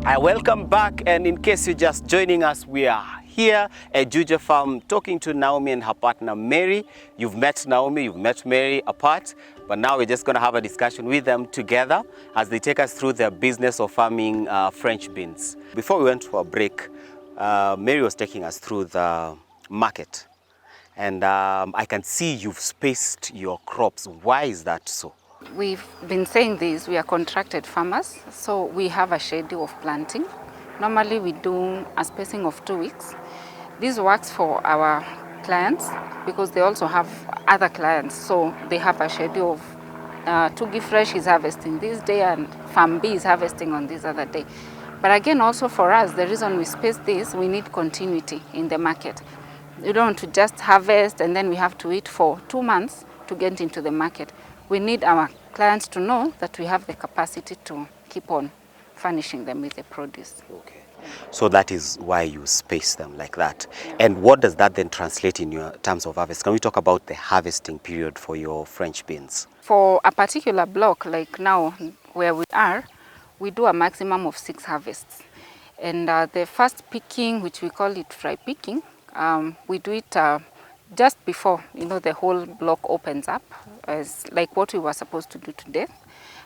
I welcome back, and in case you're just joining us, we are here at Juja Farm talking to Naomi and her partner Mary. You've met Naomi, you've met Mary apart, but now we're just going to have a discussion with them together as they take us through their business of farming French beans. Before we went for a break, Mary was taking us through the market, and I can see you've spaced your crops. Why is that so? We've been saying this, we are contracted farmers, so we have a schedule of planting. Normally we do a spacing of 2 weeks. This works for our clients because they also have other clients, so they have a schedule of Tugi Fresh is harvesting this day and Farm B is harvesting on this other day. But again, also for us, the reason we space this, we need continuity in the market. We don't want to just harvest and then we have to wait for 2 months to get into the market. We need our clients to know that we have the capacity to keep on furnishing them with the produce. Okay. So that is why you space them like that. And what does that then translate in your terms of harvest? Can we talk about the harvesting period for your French beans? For a particular block, like now where we are, we do a maximum of 6 harvests. And the first picking, which we call it fry picking, we do it just before the whole block opens up, as like what we were supposed to do today.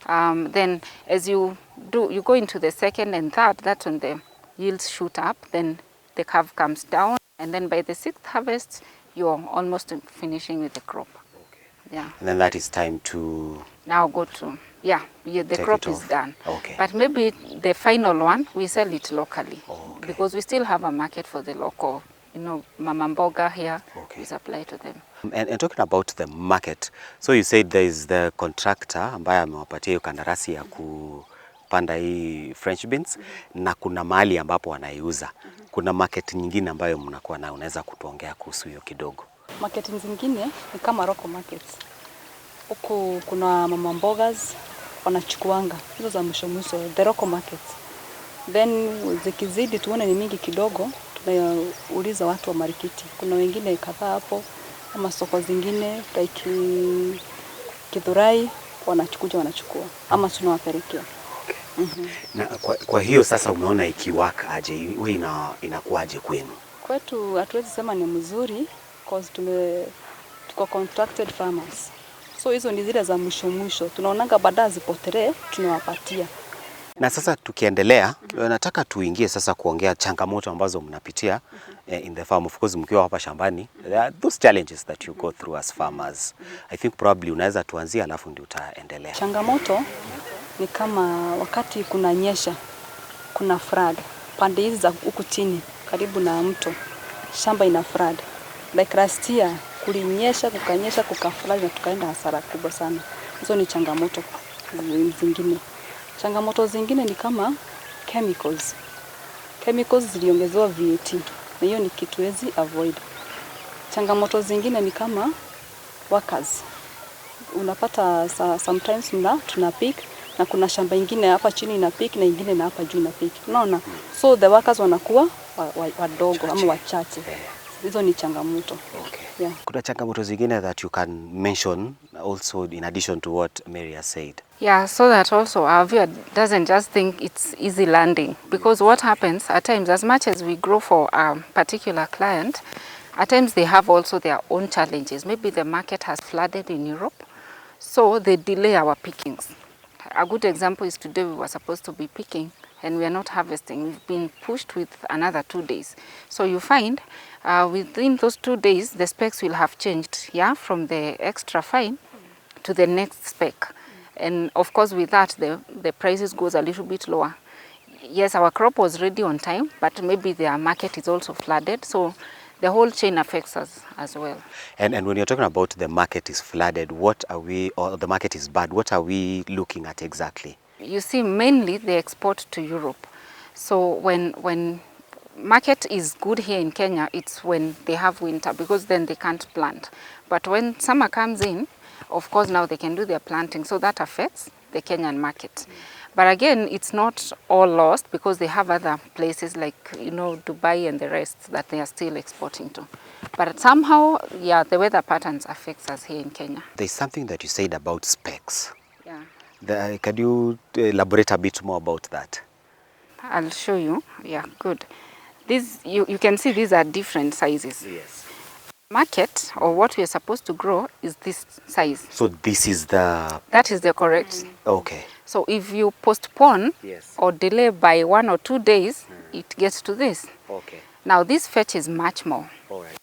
Then as you go into the second and third, that's when the yields shoot up, then the curve comes down, and then by the 6th harvest you're almost finishing with the crop. Okay. Yeah. And then that is time to now go to the crop is done. Okay. But maybe the final one we sell it locally. Okay. Because we still have a market for the local mama mboga here. Okay. We supply to them. And talking about the market, so you said there is the contractor ambaye amewapatia hiyo kandarasi ya kupanda hii French beans, na kuna mahali ambapo wanaiuza. Kuna market nyingine ambayo mnakuwa nayo, unaweza kutuongea kuhusu hiyo kidogo? Market zingine ni kama local markets. Huku kuna mama mbogas wanachukuanga hizo za mwisho mwisho, the local markets. Then zikizidi tuone ni mingi kidogo, tunauliza watu wa marikiti. Kuna wengine kadhaa hapo ama soko zingine like Kithurai wanachukua ama tunawapelekea. Na kwa hiyo sasa umeona ikiwaka aje, wewe inakuaje kwenu? Kwetu hatuwezi sema ni mzuri because tuko contracted farmers. So hizo ni zile za mwisho. Tunaonanga baadaye zipotelee, tunawapatia. Na sasa tukiendelea, nataka tuingie sasa kuongea changamoto ambazo mnapitia in the farm. Of course mkiwa hapa shambani, there are those challenges that you go through as farmers. I think probably unaweza tuanzie alafu ndio utaendelea. Changamoto ni kama wakati kuna nyesha, kuna flood. Pande hizi za huku chini karibu na mto, shamba ina flood. Like last year kulinyesha, kukanyesha, kukaflood na tukaenda hasara kubwa sana. Hizo ni changamoto zingine. Changamoto zingine ni kama chemicals. Chemicals ziliongezewa VAT na hiyo ni kitu wezi avoid. Changamoto zingine ni kama workers. Unapata sometimes tuna pick na kuna shamba ingine hapa chini ina pick na ingine na hapa juu ina pick. Unaona? So the workers wanakuwa wadogo ama wachache. Hizo ni changamoto. Okay. Yeah. Kuna changamoto zingine that you can mention also in addition to what Mary has said? Yeah, so that also our viewer doesn't just think it's easy landing, because what happens at times, as much as we grow for a particular client, at times they have also their own challenges. Maybe the market has flooded in Europe, so they delay our pickings. A good example is today we were supposed to be picking and we are not harvesting. We've been pushed with another 2 days. So you find within those 2 days, the specs will have changed, from the extra fine to the next spec. And of course with that, the prices goes a little bit lower. Yes, our crop was ready on time, but maybe their market is also flooded. So the whole chain affects us as well. And when you're talking about the market is flooded, or the market is bad, what are we looking at exactly? You see, mainly they export to Europe. So when market is good here in Kenya, it's when they have winter, because then they can't plant. But when summer comes in, of course now they can do their planting, so that affects the Kenyan market. But again, it's not all lost, because they have other places like Dubai and the rest that they are still exporting to. But somehow, the weather patterns affects us here in Kenya. There's something that you said about specs. Yeah. Can you elaborate a bit more about that? I'll show you. Yeah, good. These, you can see these are different sizes. Yes. Market, or what we are supposed to grow, is this size. So this is the... That is the correct. Okay. So if you postpone Yes. or delay by 1 or 2 days, it gets to this. Okay. Now this fetch is much more. All right.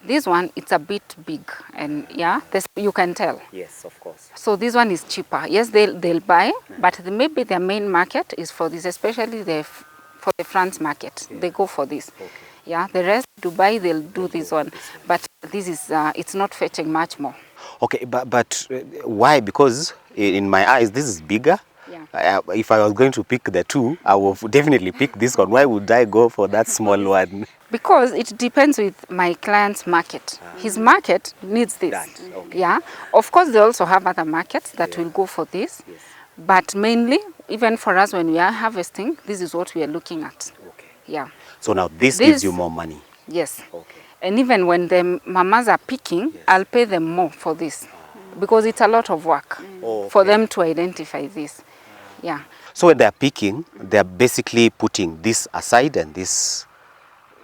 This one, it's a bit big, and yeah, this, you can tell. Yes, of course. So this one is cheaper. Yes, they'll buy, but maybe their main market is for this, especially for the France market. Yeah. They go for this. Okay. Yeah, the rest, Dubai, they'll do this one. But this is, it's not fetching much more. Okay, but why? Because in my eyes, this is bigger. Yeah. If I was going to pick the two, I would definitely pick this one. Why would I go for that small one? Because it depends with my client's market. His market needs this. That, okay. Yeah. Of course, they also have other markets that will go for this. Yes. But mainly, even for us, when we are harvesting, this is what we are looking at. Okay. Yeah. So now this gives you more money. Yes. Okay. And even when the mamas are picking, Yes. I'll pay them more for this. Because it's a lot of work for them to identify this. Yeah. So when they're picking, they're basically putting this aside and this...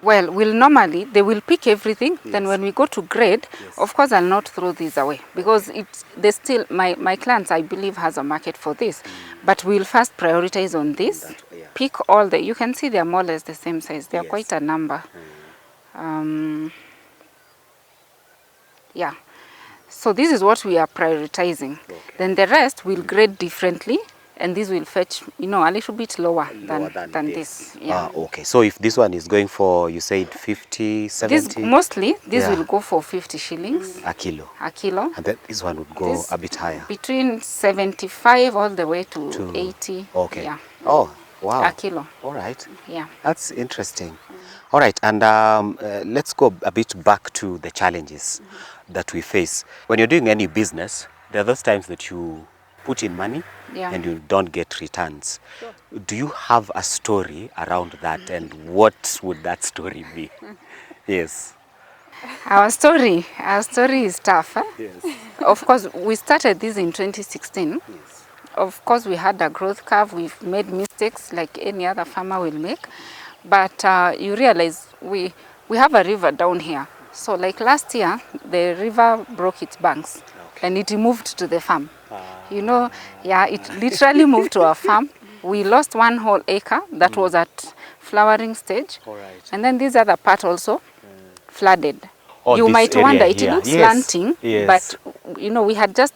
Well, they will pick everything. Yes. Then when we go to grade, yes, of course, I'll not throw these away because they still, my clients, I believe, has a market for this. But we'll first prioritize on this. Yeah. Pick all you can see they're more or less the same size. They're quite a number. Yeah. So this is what we are prioritizing. Okay. Then the rest we'll grade differently. And this will fetch, a little bit lower than this. Yeah. Okay. So if this one is going for, you said 50, 70? Mostly, this will go for 50 shillings. A kilo. A kilo. And then this one would go a bit higher. Between 75 all the way to 80. Okay. Yeah. Oh, wow. A kilo. All right. Yeah. That's interesting. All right. And let's go a bit back to the challenges that we face. When you're doing any business, there are those times that you put in money and you don't get returns. Sure. Do you have a story around that, and what would that story be? Yes. Our story is tough. Huh? Yes. Of course, we started this in 2016. Yes. Of course, we had a growth curve. We've made mistakes like any other farmer will make. But you realize we have a river down here. So like last year, the river broke its banks and it moved to the farm. It literally moved to our farm. We lost 1 whole acre that was at flowering stage. All right. And then this other part also flooded. Oh, you might wonder, it looks slanting, yes, but we had just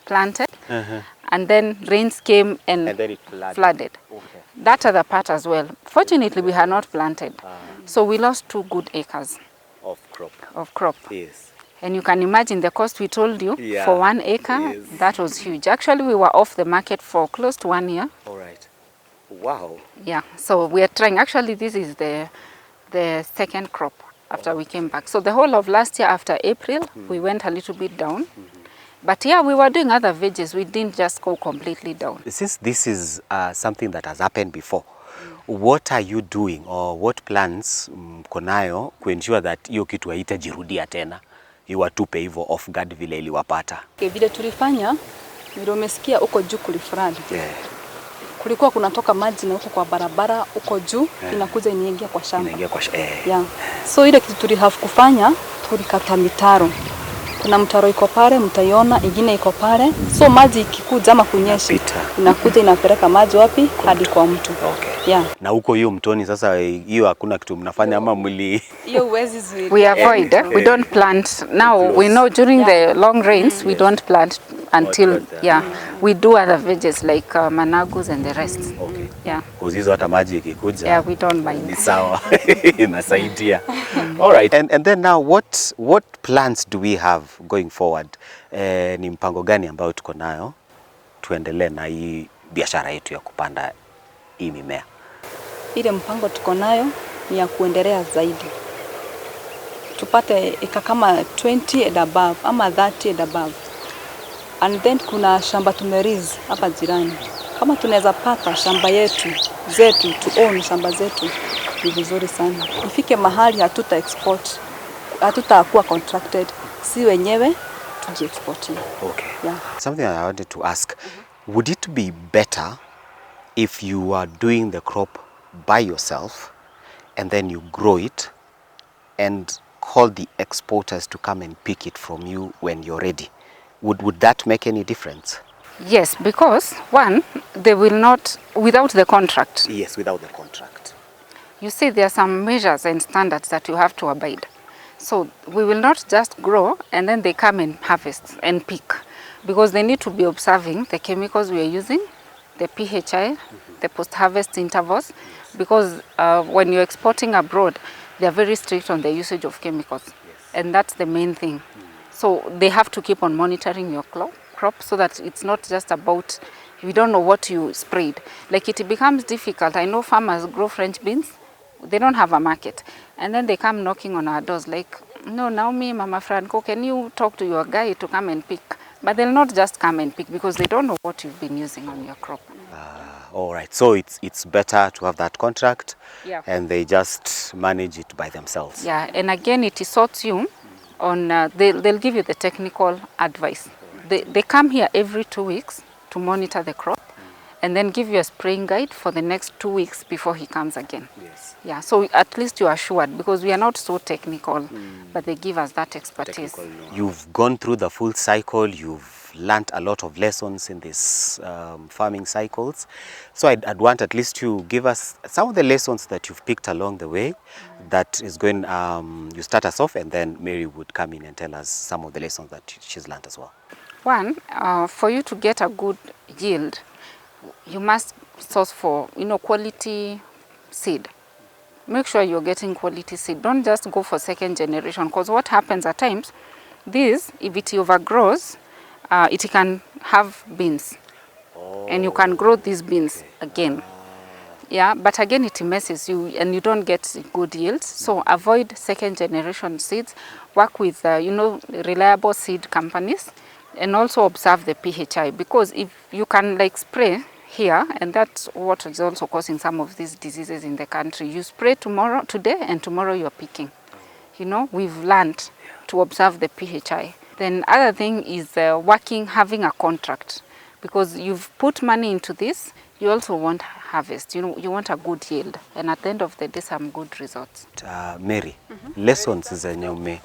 planted and then rains came and then it flooded. Okay. That other part as well. Fortunately, we had not planted. So we lost 2 good acres of crop. Yes. And you can imagine the cost we told you for 1 acre. Yes. That was huge. Actually, we were off the market for close to 1 year. All right. Wow. Yeah. So we are trying. Actually, this is the second crop after we came back. So the whole of last year after April, we went a little bit down. But yeah, we were doing other veggies. We didn't just go completely down. Since this is something that has happened before, what are you doing, or what plans mkonayo kuensure that hiyo kitu haitajirudia tena? Iwatupe hivyo off guard vile iliwapata. Vile tulifanya, vile umesikia uko juu kulifradi. Kulikuwa kunatoka maji na huko kwa barabara, uko juu, inakuja inaingia kwa shamba. So ile kitu tulihave kufanya, tulikata mitaro. Kuna mtaro iko pale, mtaiona, ingine iko pale. So maji ikikuja ama kunyesha, inakuja inapeleka maji wapi? Hadi kwa mtu. Okay. Na huko hiyo mtoni sasa, hiyo hakuna kitu mnafanya ama muli? Hiyo uwezi zuia. We avoid. We don't plant. Now we know during the long rains we don't plant until we do other veggies like managus and the rest. Okay. Yeah. Kuzizo hata maji ikikuja. Yeah, we don't mind. Ni sawa. Inasaidia. All right. And then now what plans do we have going forward? Ni mpango gani ambao tuko nayo tuendelee na hii biashara yetu ya kupanda hii mimea? Ile mpango tuko nayo ni ya kuendelea zaidi. Tupate eka kama 20 and above ama 30 and above. And then kuna shamba tumeriz hapa jirani. Kama tunaweza pata shamba zetu to own shamba zetu ni vizuri sana. Ifike mahali hatuta export, hatutakuwa contracted, si wenyewe tuji export. Okay. Yeah. Something I wanted to ask, would it be better if you are doing the crop by yourself and then you grow it and call the exporters to come and pick it from you when you're ready, would that make any difference? Yes, because one, they will not, without the contract. Yes, without the contract. You see, there are some measures and standards that you have to abide. So we will not just grow and then they come and harvest and pick, because they need to be observing the chemicals we are using, the PHI, the post-harvest intervals, because when you're exporting abroad, they are very strict on the usage of chemicals, and that's the main thing. So they have to keep on monitoring your crop so that it's not just about, we don't know what you sprayed. Like it becomes difficult. I know farmers grow French beans, they don't have a market. And then they come knocking on our doors like, no, Naomi, Mama Franco, can you talk to your guy to come and pick? But they'll not just come and pick because they don't know what you've been using on your crop. All right, so it's better to have that contract, Yeah. and they just manage it by themselves. Yeah, and again, it sorts you on, they'll give you the technical advice. They come here every 2 weeks to monitor the crop and then give you a spraying guide for the next 2 weeks before he comes again. Yes. Yeah, so at least you are assured, because we are not so technical, but they give us that expertise. You've gone through the full cycle, you've learned a lot of lessons in these farming cycles. So I'd want at least to give us some of the lessons that you've picked along the way. That is going, you start us off, and then Mary would come in and tell us some of the lessons that she's learned as well. One, for you to get a good yield, you must source for, quality seed. Make sure you're getting quality seed. Don't just go for second generation, because what happens at times, this, if it overgrows, it can have beans. And you can grow these beans again. Yeah, but again it messes you and you don't get good yields. So avoid second generation seeds. Work with, reliable seed companies, and also observe the PHI, because if you can spray here, and that's what is also causing some of these diseases in the country. You spray today, and tomorrow you're picking. We've learned to observe the PHI. Then other thing is having a contract, because you've put money into this, you also want harvest. You want a good yield, and at the end of the day, some good results. Mary, lessons zenye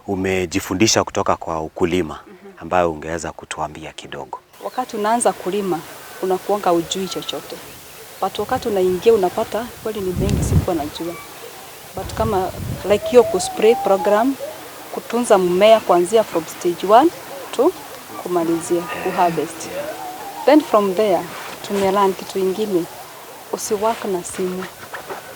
umejifundisha kutoka kwa ukulima ambayo ungeweza kutuambia kidogo. Wakati unaanza kulima, unakuanga ujui chochote. But wakati unaingia unapata kweli ni mengi sikuwa najua. But kama hiyo kuspray program, kutunza mmea kuanzia from stage 1 to kumalizia kuharvest. Then from there tumelearn kitu ingine, usiwaka na simu.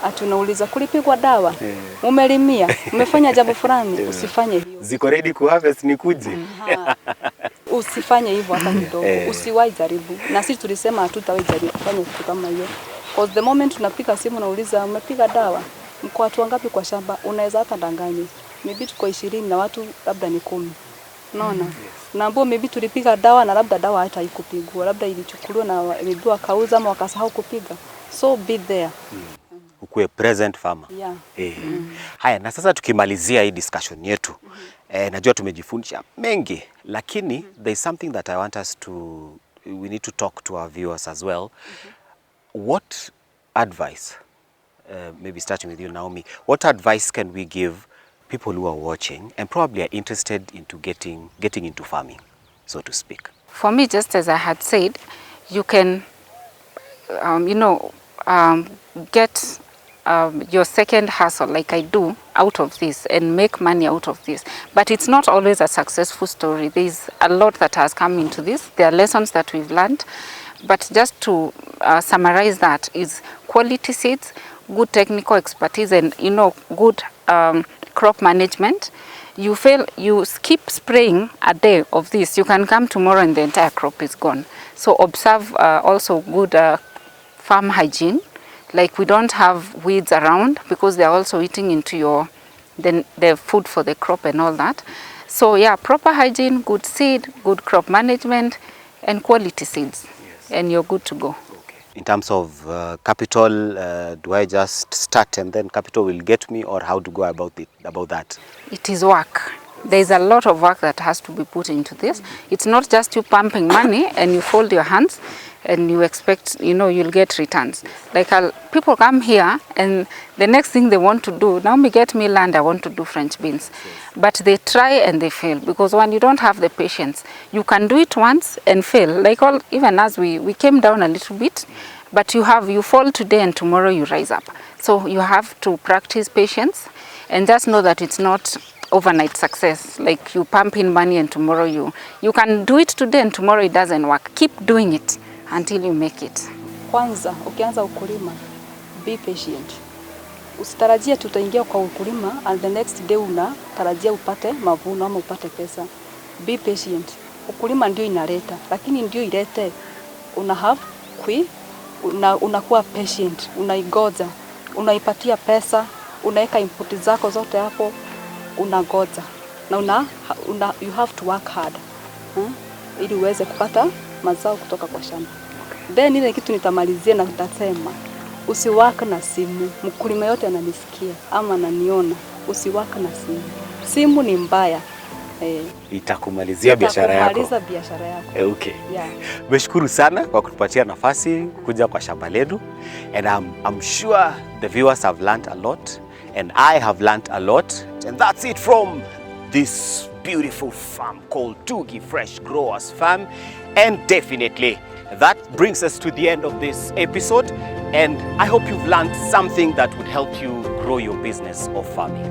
Ati unauliza kulipigwa dawa, umelimia, umefanya jambo fulani, usifanye hiyo. Ziko ready kuharvest nikuje. Usifanye hivyo hata kidogo. Usiwahi jaribu. Na sisi tulisema hatutawahi jaribu kufanya kitu kama hiyo. Because the moment unapiga simu unauliza umepiga dawa, mko watu wangapi kwa shamba, unaweza hata danganya. Maybe tuko 20 na watu labda ni 10. Unaona? Naambia maybe tulipiga dawa na labda dawa hata haikupigwa, labda ilichukuliwa na maybe wakauza ama wakasahau kupiga. So be there. Ukue present farmer. Yeah. Haya, na sasa tukimalizia hii discussion yetu, najua tumejifundisha mengi, lakini there is something that I want us to, we need to talk to our viewers as well. What advice, maybe starting with you, Naomi, what advice can we give people who are watching and probably are interested into getting into farming, so to speak? For me, just as I had said, you can, get your second hustle, like I do, out of this and make money out of this. But it's not always a successful story. There's a lot that has come into this. There are lessons that we've learned. But just to summarize that is quality seeds, good technical expertise, and good crop management. You skip spraying a day of this, you can come tomorrow and the entire crop is gone. So observe also good farm hygiene. Like we don't have weeds around because they are also eating into the food for the crop and all that. So yeah, proper hygiene, good seed, good crop management, and quality seeds, and you're good to go. In terms of capital, do I just start and then capital will get me, or how to go about that? It is work. There's a lot of work that has to be put into this. It's not just you pumping money and you fold your hands and you expect, you'll get returns. Like people come here and the next thing they want to do, Naomi, get me land, I want to do French beans. But they try and they fail because when you don't have the patience, you can do it once and fail. Like even as we came down a little bit, but you fall today and tomorrow you rise up. So you have to practice patience and just know that it's not overnight success. Like you pump in money and tomorrow you can do it today and tomorrow it doesn't work. Keep doing it until you make it. Kwanza ukianza ukulima, be patient. Usitarajia tutaingia kwa ukulima and the next day unatarajia upate mavuno ama upate pesa. Be patient. Ukulima ndio inaleta, lakini ndio ilete unakuwa patient, unaigoza, unaipatia pesa, unaweka input zako zote hapo, unagoza. Na you have to work hard. Ili uweze kupata mazao kutoka kwa shamba. Then ile kitu nitamalizia na nitasema usiwaka na simu. Mkulima yote ananisikia ama ananiona, usiwaka na simu. Simu ni mbaya. Itakumalizia biashara yako. Itamaliza biashara yako. Okay. Yeah. Meshukuru sana kwa kutupatia nafasi kuja kwa shamba letu, and I'm sure the viewers have learned a lot and I have learned a lot, and that's it from this beautiful farm called Tugi Fresh Growers Farm. And definitely that brings us to the end of this episode, and I hope you've learned something that would help you grow your business of farming.